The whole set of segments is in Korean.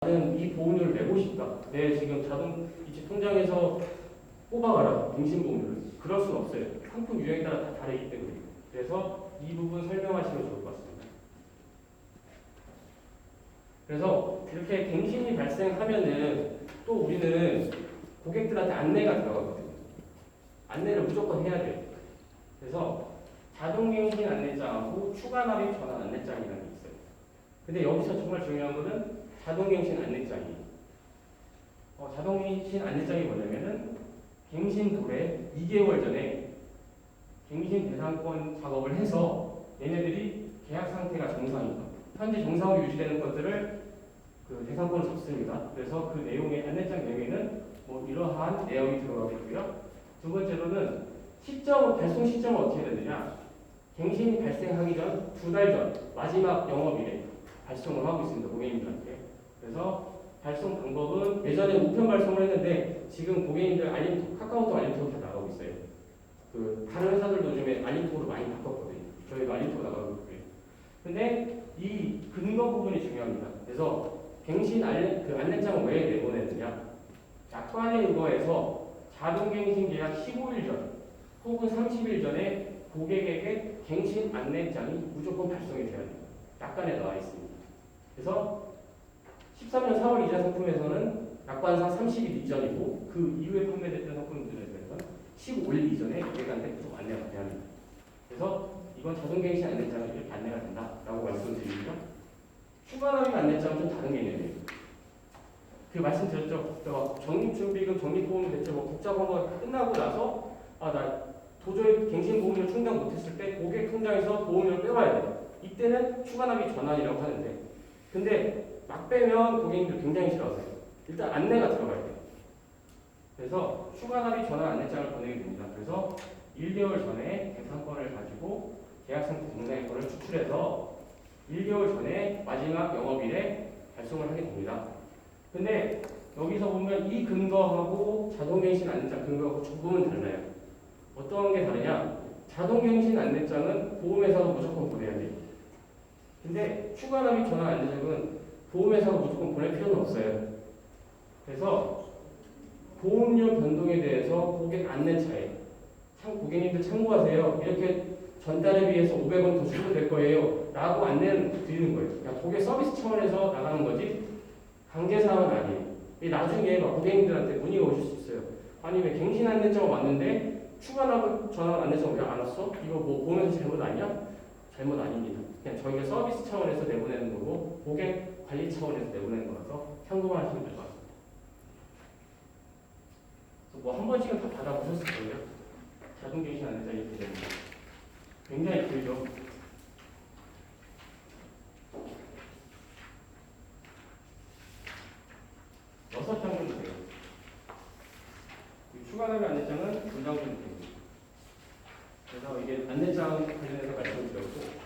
나는 이 보험료를 내고 싶다. 내 지금 자동이체 통장에서 뽑아가라. 갱신보험료를. 그럴 수는 없어요. 상품 유형에 따라 다 다르기 때문에. 그래서 이 부분 설명하시면 좋을 것 같습니다. 그래서 이렇게 갱신이 발생하면은 또 우리는 고객들한테 안내가 들어가거든요. 안내를 무조건 해야 돼요. 그래서 자동갱신 안내장하고 추가납입 전환 안내장이라는 게 있어요. 근데 여기서 정말 중요한 거는 자동갱신 안내장이에요. 자동갱신 안내장이 뭐냐면은 갱신 도래 2개월 전에 갱신 대상권 작업을 해서 얘네들이 계약 상태가 정상이다. 현재 정상으로 유지되는 것들을 그 대상권을 잡습니다. 그래서 그 내용의 안내장 내용에는 뭐 이러한 내용이 들어가겠고요. 두 번째로는 발송 시점은 어떻게 되느냐? 갱신이 발생하기 전 2달 전 마지막 영업일에 발송을 하고 있습니다. 고객님들한테. 그래서 발송 방법은 예전에 우편 발송을 했는데 지금 고객님들 카카오톡 알림톡 다 나가고 있어요. 그 다른 회사들도 요즘에 알림톡으로 많이 바꿨거든요. 저희도 알림톡 나가고 있고요. 근데 이 근거 부분이 중요합니다. 그래서 갱신 안내장을 왜 내보내느냐? 약관에 의거해서 자동갱신 계약 15일 전 혹은 30일 전에 고객에게 갱신 안내장이 무조건 발송이 돼야 됩니다. 약관에 나와 있습니다. 그래서 13년 4월 이자 상품에서는 약관상 30일 이전이고 그 이후에 판매됐던 상품들에 대해서는 15일 이전에 고객한테 좀 안내가 돼야 합니다. 그래서 이건 자동갱신 안내장은 이렇게 안내가 된다라고 말씀드리고요. 추가납입 안내장은 좀 다른 개념이에요. 그 말씀드렸죠. 적립준비금, 적립보험 대체 복잡한 거 끝나고 나서 나 도저히 갱신보험료 충당 못했을 때 고객 통장에서 보험료를 빼와야 돼. 이때는 추가납입 전환이라고 하는데 근데 막 빼면 고객님들 굉장히 싫어하세요. 일단 안내가 들어가야 돼요. 그래서 추가납입 전환 안내장을 보내게 됩니다. 그래서 1개월 전에 대상권을 가지고 계약상태 정상권을 추출해서 1개월 전에 마지막 영업일에 발송을 하게 됩니다. 근데 여기서 보면 이 근거하고 자동갱신 안내장 근거하고 조금은 달라요. 어떤 게 다르냐? 자동갱신 안내장은 보험회사가 무조건 보내야 돼요. 근데 추가납입 전환 안내장은 보험회사가 무조건 보낼 필요는 없어요. 그래서 보험료 변동에 대해서 고객 안내차에 고객님들 참고하세요. 이렇게 전달에 비해서 500원 더 주셔도 될 거예요. 라고 안내를 드리는 거예요. 그러니까 고객 서비스 차원에서 나가는 거지 강제사항은 아니에요. 나중에 고객님들한테 문의가 오실 수 있어요. 아니 왜 갱신 안내장 왔는데 추가납입 전환 안내장 왜 안 왔어? 이거 뭐 보험회사 잘못 아니야? 잘못 아닙니다. 그냥 저희가 서비스 차원에서 내보내는 거고 고객 관리 차원에서 내보내는 거라서 참고만 하시면 될 것 같습니다. 뭐 한 번씩은 다 받아보셨을 거예요. 자동갱신 안내장이 이렇게 됩니다. 굉장히 길죠. 여섯 장 정도 돼요. 추가납입 안내장은 2장 정도 됩니다. 그래서 이게 안내장 관련해서 말씀드렸고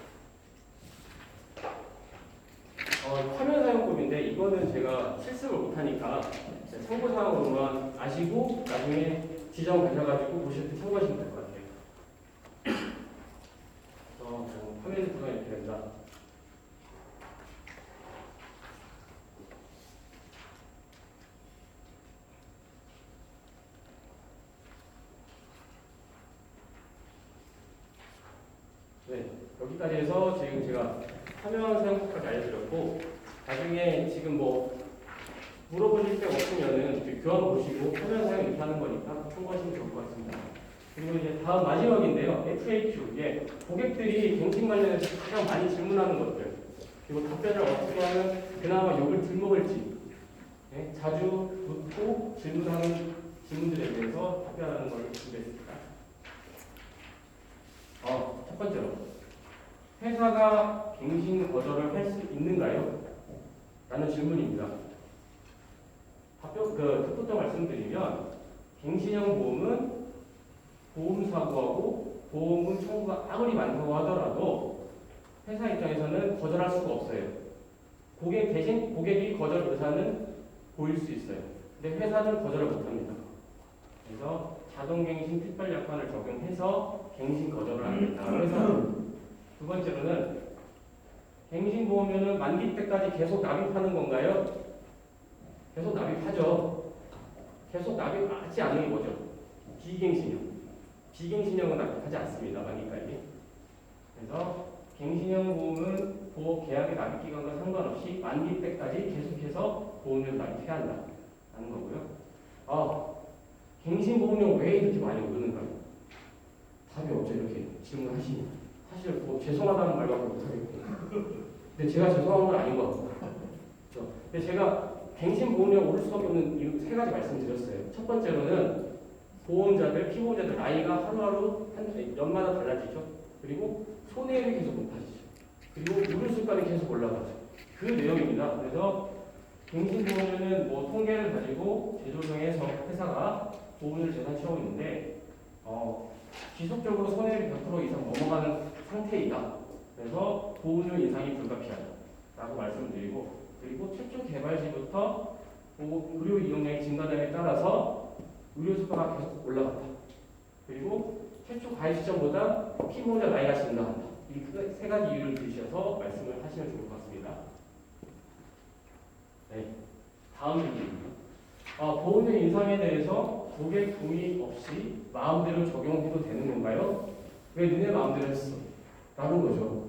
화면 사용법인데 이거는 제가 실습을 못하니까 참고사항으로만 아시고 나중에 지정 가셔가지고 보실 때 참고하시면 될 것 같아요. 화면 구성이 이렇게 된다. 네, 여기까지 해서 지금 제가 화면 사용법까지 알려드렸고 나중에 지금 뭐 물어보실 게 없으면은 교환 보시고 화면 사용 이렇게 하는 거니까 참고하시면 좋을 것 같습니다. 그리고 이제 다음 마지막인데요. FAQ. 예, 고객들이 갱신 관련해서 가장 많이 질문하는 것들. 그리고 답변을 어떻게 하면 그나마 욕을 덜 먹을지. 예, 자주 묻고 질문하는 질문들에 대해서 답변하는 걸 준비했습니다. 첫 번째로. 회사가 갱신 거절을 할 수 있는가요? 라는 질문입니다. 답부터 말씀드리면 갱신형 보험은 보험사고하고 보험금 청구가 아무리 많다고 하더라도 회사 입장에서는 거절할 수가 없어요. 대신 고객이 거절 의사는 보일 수 있어요. 근데 회사는 거절을 못합니다. 그래서 자동갱신 특별약관을 적용해서 갱신 거절을 합니다. 회사는. 두 번째로는 갱신보험료는 만기 때까지 계속 납입하는 건가요? 납입하죠. 계속 납입하지 않는 게 뭐죠? 비갱신형. 비갱신형은 납입하지 않습니다. 만기까지. 그래서 갱신형 보험은 보험 계약의 납입 기간과 상관없이 만기 때까지 계속해서 보험료를 납입해야 한다는 거고요. 갱신 보험료 왜 이렇게 많이 오르는가요? 답이 없죠. 이렇게 질문하시면 사실 뭐 죄송하다는 말밖에 못하겠고 근데 제가 죄송한 건 아닌 것 같고 그렇죠? 근데 제가 갱신 보험료가 오를 수밖에 없는 이유 세 가지 말씀드렸어요. 첫 번째로는 보험자들, 피보험자들 나이가 하루하루 연마다 달라지죠. 그리고 손해율이 계속 높아지죠. 그리고 의료수가는 계속 올라가죠. 그 내용입니다. 그래서 갱신보험료는 뭐 통계를 가지고 재조정해서 회사가 보험료를 계산치하고 있는데 지속적으로 손해율이 100% 이상 넘어가는 상태이다. 그래서 보험료 인상이 불가피하다라고 말씀드리고 그리고 최초 개발 시부터 의료 이용량이 증가됨에 따라서 의료수가가 계속 올라간다. 그리고 최초 가입 시점보다 피보험자 나이가 증가한다. 이 세 가지 이유를 들으셔서 말씀을 하시면 좋을 것 같습니다. 네, 다음 질문입니다. 보험료 인상에 대해서 고객 동의 없이 마음대로 적용해도 되는 건가요? 왜 너네 마음대로 했어? 라는 거죠.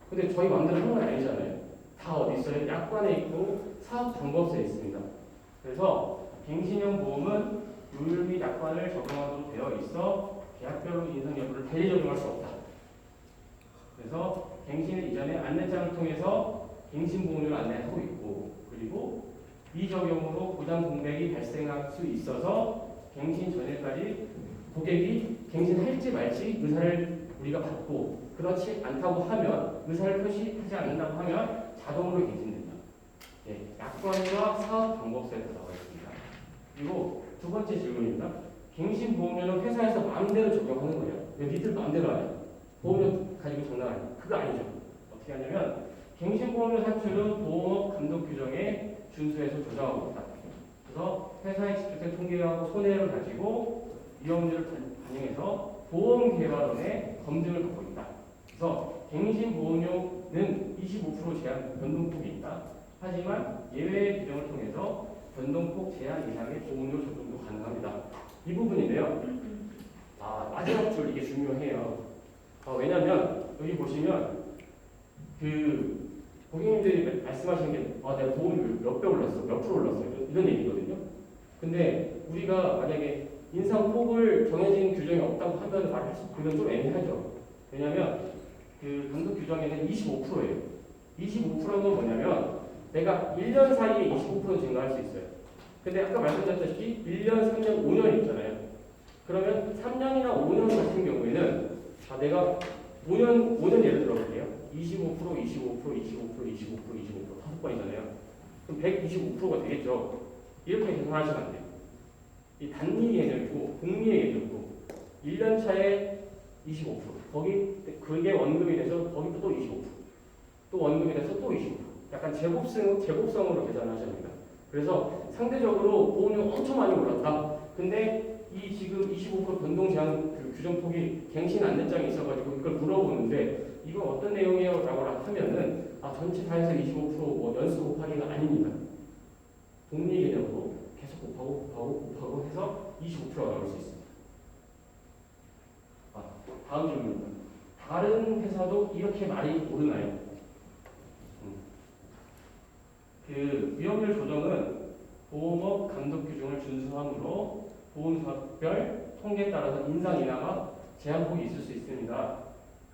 근데 저희 마음대로 하는 건 아니잖아요. 다 어디 있어요? 약관에 있고 사업 방법서에 있습니다. 그래서 갱신형 보험은 요율 및 약관을 적용하도록 되어 있어 계약별로 인상 여부를 달리 적용할 수 없다. 그래서 갱신을 이전에 안내장을 통해서 갱신 보험료를 안내하고 있고 그리고 미적용으로 보장 공백이 발생할 수 있어서 갱신 전에까지 고객이 갱신할지 말지 의사를 우리가 받고 그렇지 않다고 하면 의사를 표시하지 않는다고 하면 자동으로 갱신된다. 네, 약관과 사업 방법서에 나와 있습니다. 그리고 두 번째 질문입니다. 갱신 보험료는 회사에서 마음대로 적용하는 거예요. 왜 니들 마음대로 안 해요? 보험료 가지고 장난하냐? 그거 아니죠. 어떻게 하냐면 갱신 보험료 산출은 보험업 감독 규정에 준수해서 조정하고 있다. 그래서 회사의 주택 통계하고 손해를 가지고 위험률을 반영해서 보험 개발원의 검증을 받고 있다. 그래서 갱신 보험료는 25% 제한 변동폭이 있다. 하지만 예외 규정을 통해서 변동폭 제한 이상의 보험료 적용도 가능합니다. 이 부분인데요. 마지막 줄 이게 중요해요. 왜냐면 여기 보시면 그 고객님들이 말씀하시는 게 내가 보험료 몇 배 올랐어, 몇 프로 올랐어 이런 얘기거든요. 근데 우리가 만약에 인상폭을 정해진 규정이 없다고 하면 말할 수 그건 좀 애매하죠. 왜냐면 그 감독 규정에는 25%예요. 25%는 뭐냐면 내가 1년 사이에 25% 증가할 수 있어요. 근데 아까 말씀드렸다시피 1년, 3년, 5년 있잖아요. 그러면 3년이나 5년 같은 경우에는 내가 5년 예를 들어볼게요. 25%, 25%, 25%, 25%, 25% 다섯 번이잖아요. 그럼 125%가 되겠죠. 이렇게 계산하시면 안 돼요. 이 단위 개념이고 복리의 개념이고 1년 차에 25%, 그게 원금이 돼서 거기 또 25%, 또 원금이 돼서 또 25%. 약간 제곱성으로 계산하셔야 됩니다. 그래서 상대적으로 보험료 엄청 많이 올랐다. 근데 이 지금 25% 변동 제한 그 규정폭이 갱신 안내장이 있어가지고 이걸 물어보는데 이건 어떤 내용이에요? 라고 하면은 전체 다 해서 25% 연수 곱하기가 아닙니다. 복리 개념으로 계속 곱하고 해서 25%가 나올 수 있습니다. 다음 질문입니다. 다른 회사도 이렇게 많이 오르나요? 그 위험률 조정은 보험업 감독 규정을 준수함으로 보험사별 통계에 따라서 인상 인하가 제한폭이 있을 수 있습니다.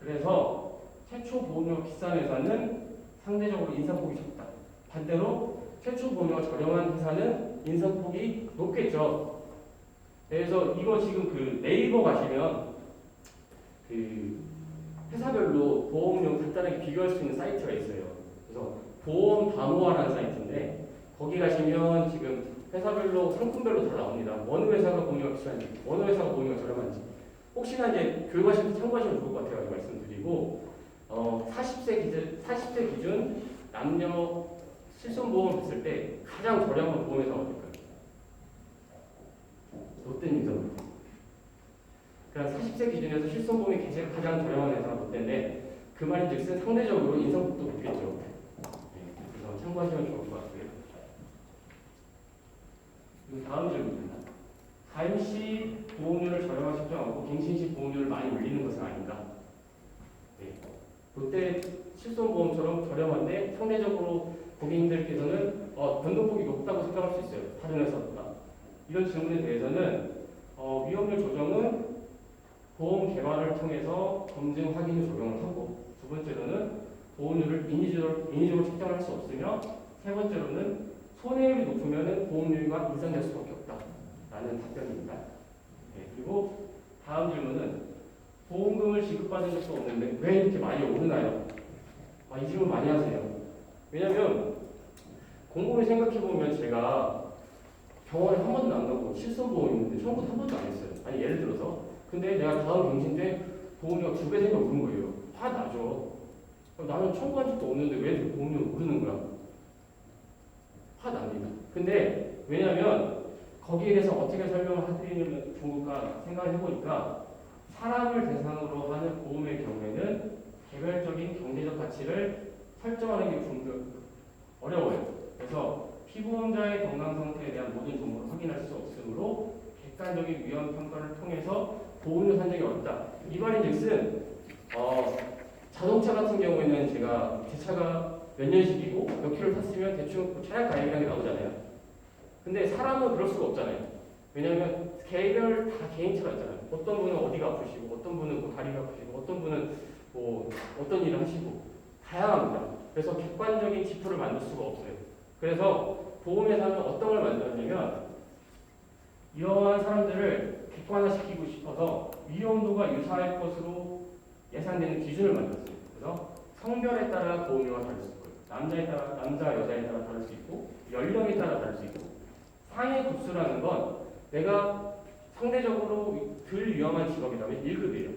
그래서 최초 보험료가 비싼 회사는 상대적으로 인상폭이 적다. 반대로 최초 보험료가 저렴한 회사는 인상폭이 높겠죠. 그래서 이거 지금 그 네이버 가시면 그 회사별로 보험료 간단하게 비교할 수 있는 사이트가 있어요. 그래서 보험 다모아라는 사이트인데 거기 가시면 지금 회사별로 상품별로 다 나옵니다. 어느 회사가 보험료가 비싼지, 어느 회사가 보험료가 저렴한지. 혹시나 이제 교육하실 때 참고하시면 좋을 것 같아요. 말씀드리고 40세 기준 남녀 실손보험을 했을 때 가장 저렴한 보험회사가 어딜까요? 롯데입니다. 그러니까 40세 기준에서 실손보험이 가장 저렴한 회사가 롯데인데 그 말인즉슨 상대적으로 인상폭도 높겠죠. 그래서 참고하시면 좋을 것 같고요. 다음 질문입니다. 가입시 보험료를 저렴하시지 않고 갱신시 보험료를 많이 올리는 것은 아닌가? 네. 롯데 실손보험처럼 저렴한데 상대적으로 고객님들께서는 변동폭이 높다고 생각할 수 있어요. 다른 회사보다. 이런 질문에 대해서는 위험률 조정은 보험 개발을 통해서 검증, 확인 후 적용을 하고, 두 번째로는 보험료를 인위적으로 책정할 수 없으며, 세 번째로는 손해율이 높으면 보험료가 인상될 수밖에 없다라는 답변입니다. 네, 그리고 다음 질문은 보험금을 지급받은 적도 없는데 왜 이렇게 많이 오르나요? 이 질문 많이 하세요. 왜냐면 곰곰이 생각해보면 제가 병원에 한 번도 안 가고 실손보험이 있는데 처음부터 한 번도 안 했어요. 아니 예를 들어서 근데 내가 다음 갱신 때 보험료가 2배, 3배 오른 거예요. 화나죠. 나는 청구한 적도 없는데 왜 이렇게 보험료가 오르는 거야? 화납니다. 근데 왜냐면 거기에 대해서 어떻게 설명을 해드리면 좋을까 생각을 해보니까 사람을 대상으로 하는 보험의 경우에는 개별적인 경제적 가치를 설정하는 게 좀 어려워요. 그래서 피보험자의 건강 상태에 대한 모든 정보를 확인할 수 없으므로 객관적인 위험 평가를 통해서 보험료 산정이 어렵다. 이 말인즉슨 자동차 같은 경우에는 제가 제 차가 몇 년식이고 몇 킬로 탔으면 대충 차량 가격이라는 게 나오잖아요. 근데 사람은 그럴 수가 없잖아요. 왜냐하면 개별 다 개인차가 있잖아요. 어떤 분은 어디가 아프시고, 어떤 분은 뭐 다리가 아프시고, 어떤 분은 뭐 어떤 일을 하시고 다양합니다. 그래서 객관적인 지표를 만들 수가 없어요. 그래서 보험회사는 어떤 걸 만들었냐면 이러한 사람들을 객관화시키고 싶어서 위험도가 유사할 것으로 예상되는 기준을 만들었어요. 그래서 성별에 따라 보험료가 다를 수 있고요. 남자, 여자에 따라 다를 수 있고, 연령에 따라 다를 수 있고, 상해 급수라는 건 내가 상대적으로 덜 위험한 직업이라면 1급이에요.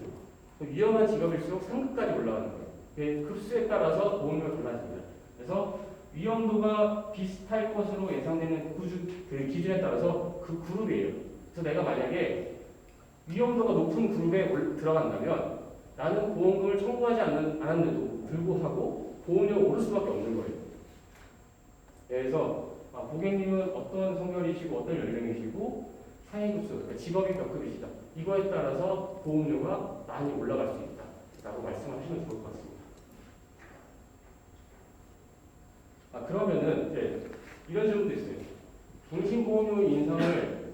위험한 직업일수록 3급까지 올라가는 거예요. 급수에 따라서 보험료가 달라집니다. 그래서 위험도가 비슷할 것으로 예상되는 그 기준에 따라서 그 그룹이에요. 그래서 내가 만약에 위험도가 높은 그룹에 들어간다면 나는 보험금을 청구하지 않았는데도 불구하고 보험료가 오를 수밖에 없는 거예요. 그래서 고객님은 어떤 성별이시고 어떤 연령이시고 상해급수, 그러니까 직업이 몇 급이시다. 이거에 따라서 보험료가 많이 올라갈 수 있다. 라고 말씀하시면 좋을 것 같습니다. 그러면은 이런 질문도 있어요. 갱신보험료 인상을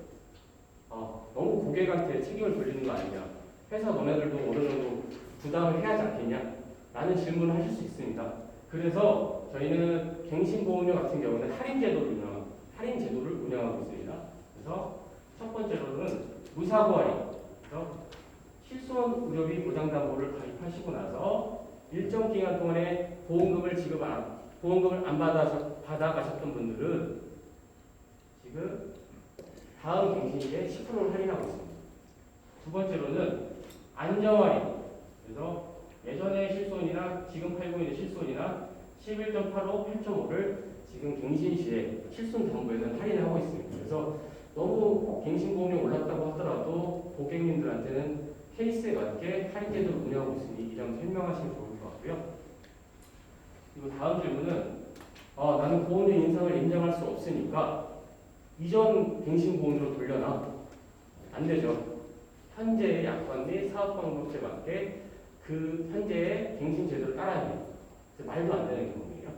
너무 고객한테 책임을 돌리는 거 아니냐. 회사 너네들도 어느 정도 부담을 해야 하지 않겠냐? 라는 질문을 하실 수 있습니다. 그래서 저희는 갱신보험료 같은 경우는 할인 제도를 운영하고 있습니다. 그래서 첫 번째로는 무사고 할인. 그래서 실손 의료비 보장담보를 가입하시고 나서 일정 기간 동안에 보험금을 안 받아가셨던 분들은 지금 다음 갱신일에 10%를 할인하고 있습니다. 두 번째로는 안정할인. 그래서 예전의 실손이나 지금 팔고 있는 실손이나 11.85, 8.5를 지금 갱신 시에 실손 담보에는 할인을 하고 있습니다. 그래서 너무 갱신보험이 올랐다고 하더라도 고객님들한테는 케이스에 맞게 할인 제도를 운영하고 있으니 이 점 설명하시면 좋을 것 같고요. 그리고 다음 질문은 나는 보험료 인상을 인정할 수 없으니까 이전 갱신보험료로 돌려놔. 안 되죠. 현재의 약관 및 사업 방법에 맞게 그 현재의 갱신 제도를 따라야 돼요. 말도 안 되는 경우예요.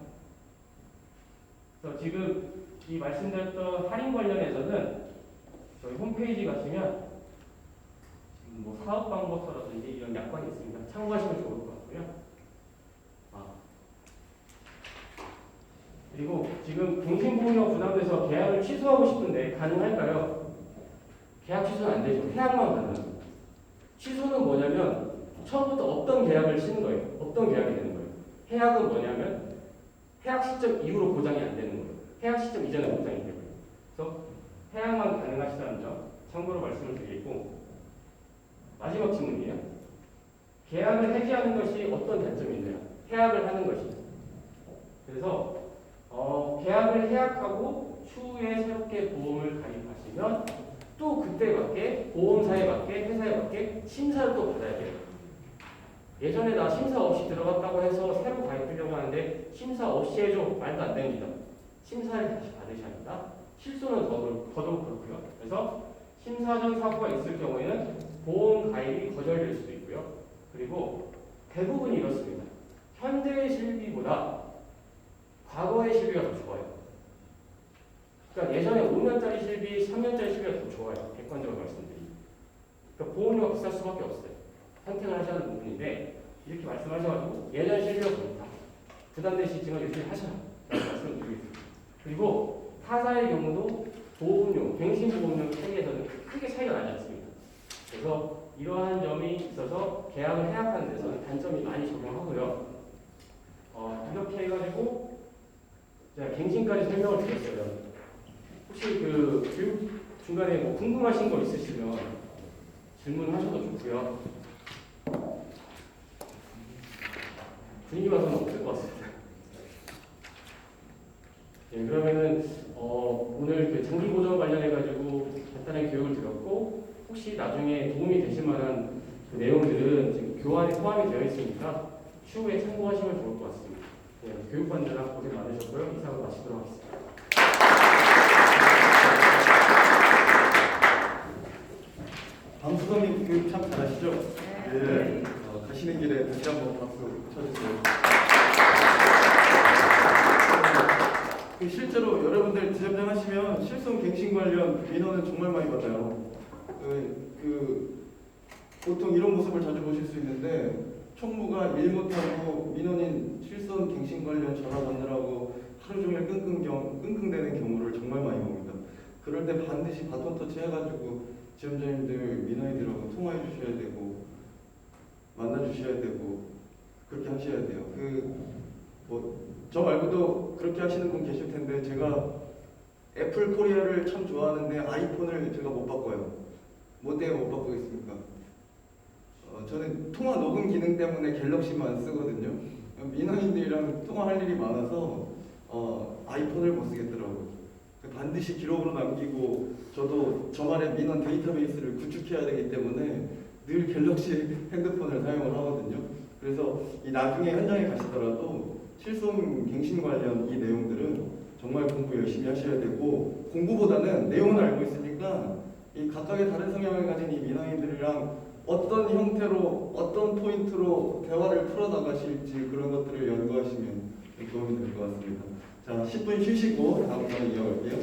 그래서 지금 이 말씀드렸던 할인 관련해서는 저희 홈페이지 가시면 지금 뭐 사업 방법서라든지 이런 약관이 있습니다. 참고하시면 좋을 것 같고요. 그리고 지금 갱신보험료가 부담돼서 계약을 취소하고 싶은데 가능할까요? 계약 취소는 안 되죠. 해약만 가능합니다. 취소는 뭐냐면 처음부터 어떤 계약을 치는 거예요. 어떤 계약이 되는 거예요. 해약은 뭐냐면 해약 시점 이후로 보장이 안 되는 거예요. 해약 시점 이전에 보장이 되고요. 그래서 해약만 가능하시다는 점 참고로 말씀을 드리고 마지막 질문이에요. 계약을 해지하는 것이 어떤 단점이 있나요? 해약을 하는 것이. 그래서 계약을 해약하고 추후에 새롭게 보험을 가입하시면 또 그때 맞게 보험사에 맞게 회사에 맞게 심사를 또 받아야 돼요. 예전에 나 심사 없이 들어갔다고 해서 새로 가입하려고 하는데 심사 없이 해줘. 말도 안 됩니다. 심사를 다시 받으셔야 합니다. 실손은 더더욱 그렇고요. 그래서 심사전 사고가 있을 경우에는 보험 가입이 거절될 수도 있고요. 그리고 대부분이 이렇습니다. 현재의 실비보다 과거의 실비가 더 좋아요. 그러니까 예전에 5년짜리 실비, 3년짜리 실비가 더 좋아요. 객관적으로 말씀드리면. 그러니까 보험료가 비쌀 수밖에 없어요. 선택을 하셔야 하는 부분인데 이렇게 말씀하셔가지고 예전 실비가 좋다. 부담되시 지금 열심히 하셔라. 라고 말씀을 드리겠습니다. 그리고 타사의 경우도 보험료, 갱신보험료 차이에서는 크게 차이가 나지 않습니다. 그래서 이러한 점이 있어서 계약을 해약하는 데서는 단점이 많이 적용하고요. 이렇게 해가지고 제가 갱신까지 설명을 드렸어요. 혹시 그 교육 중간에 뭐 궁금하신 거 있으시면 질문하셔도 좋고요. 분위기 봐서는 없을 것 같습니다. 네, 그러면은 오늘 그 장기 보전 관련해 가지고 간단하게 교육을 드렸고 혹시 나중에 도움이 되실 만한 그 내용들은 지금 교환에 포함이 되어 있으니까 추후에 참고하시면 좋을 것 같습니다. 네, 교육받느라 고생 많으셨고요. 이상으로 마치도록 하겠습니다. 방수성님 교육 참 잘하시죠? 네. 가시는 길에 다시 한번 박수 쳐주세요. 실제로 여러분들 지점장 하시면 실손 갱신 관련 민원은 정말 많이 받아요. 보통 이런 모습을 자주 보실 수 있는데 총무가 일 못하고 민원인 실손 갱신 관련 전화 받느라고 하루 종일 끙끙대는 경우를 정말 많이 봅니다. 그럴 때 반드시 바톤 터치 해가지고 지점장님들 민원인들하고 통화해 주셔야 되고 만나 주셔야 되고 그렇게 하셔야 돼요. 저 말고도 그렇게 하시는 분 계실 텐데 제가 애플 코리아를 참 좋아하는데 아이폰을 제가 못 바꿔요. 뭐 때문에 못 바꾸겠습니까? 저는 통화 녹음 기능 때문에 갤럭시만 쓰거든요. 민원인들이랑 통화할 일이 많아서 아이폰을 못 쓰겠더라고요. 반드시 기록으로 남기고 저도 저만의 민원 데이터베이스를 구축해야 되기 때문에 늘 갤럭시 핸드폰을 사용을 하거든요. 그래서 이 나중에 현장에 가시더라도 실손 갱신 관련 이 내용들은 정말 공부 열심히 하셔야 되고 공부보다는 내용을 알고 있으니까 이 각각의 다른 성향을 가진 이 민원인들이랑 어떤 형태로 어떤 포인트로 대화를 풀어나가실지 그런 것들을 연구하시면 도움이 될 것 같습니다. 자, 10분 쉬시고 다음 시간에 이어갈게요.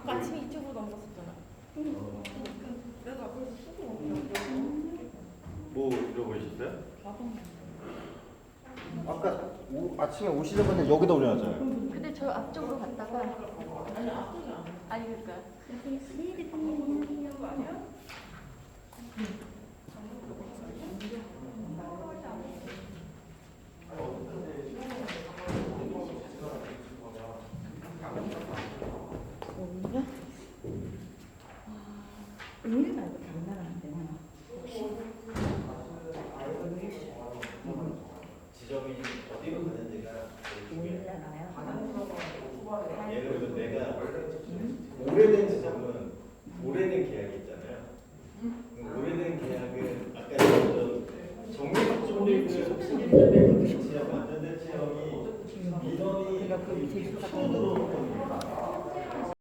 아침에 이쪽으로 넘겼었잖아. 내가 앞에서 쓰고 뭐 잃어버리셨어요? 아까 아침에 오시는 분들 여기다 올려놨잖아요. 근데 저 앞쪽으로 갔다가 아니 앞쪽이 아니 그러니까 네 대표님 하는 거 아니야? 오늘 말고 다른 날 안 되나? 지점이 어디로 가는지가 제일 중요해요. 오늘날아요. 예를 들어 내가 오래된 지점은 오래된 계약이 있잖아요. 오래된 계약은 아까 얘기했던 정리법조리를 책임져야 되거든요. 지역 안전대 체험이 민원이 처음 들어오는 겁니다.